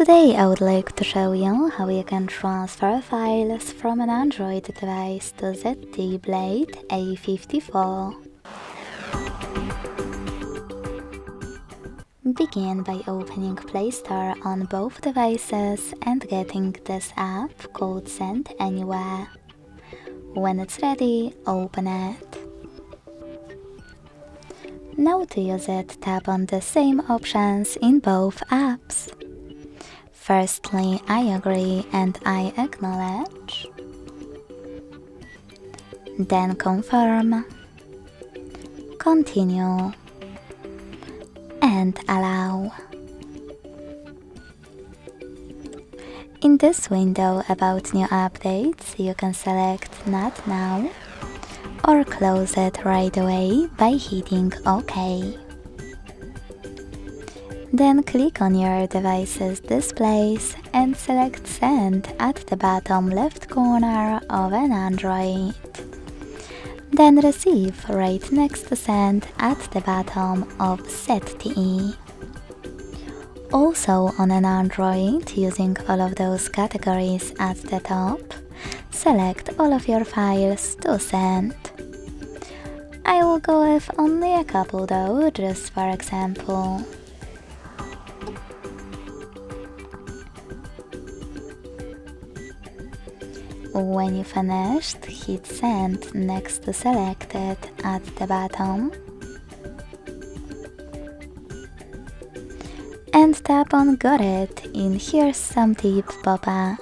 Today I would like to show you how you can transfer files from an Android device to ZTE Blade A54. Begin by opening Play Store on both devices and getting this app called Send Anywhere. When it's ready, open it. Now to use it, tap on the same options in both apps. Firstly, I agree and I acknowledge. Then confirm, continue, and allow. In this window about new updates, you can select Not Now or close it right away by hitting OK. Then click on your device's displays and select Send at the bottom left corner of an Android. Then Receive right next to Send at the bottom of ZTE. Also on an Android, using all of those categories at the top, select all of your files to send. I will go with only a couple though, just for example. When you finished, hit Send next to Selected at the bottom and tap on Got It in Here's Some Tips pop-up.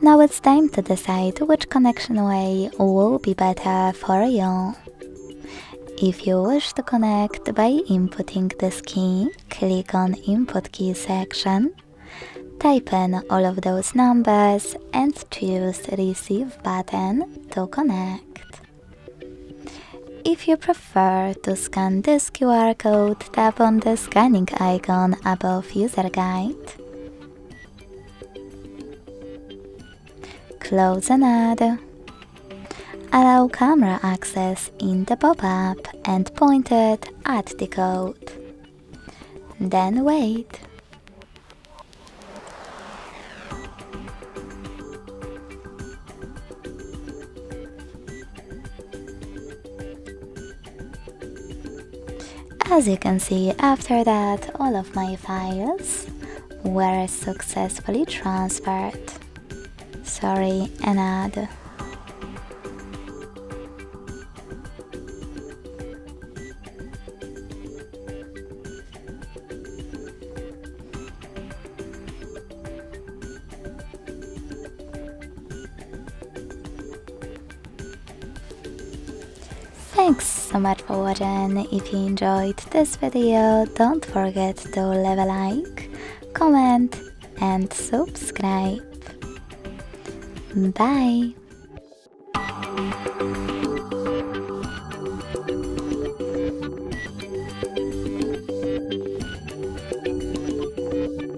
Now it's time to decide which connection way will be better for you. If you wish to connect by inputting this key, click on Input Key section. Type in all of those numbers and choose Receive button to connect. If you prefer to scan this QR code, tap on the scanning icon above User Guide. Close and add. Allow camera access in the pop-up and point it at the code. Then wait. As you can see, after that, all of my files were successfully transferred. Sorry, and add. Thanks so much for watching. If you enjoyed this video, don't forget to leave a like, comment and subscribe. Bye!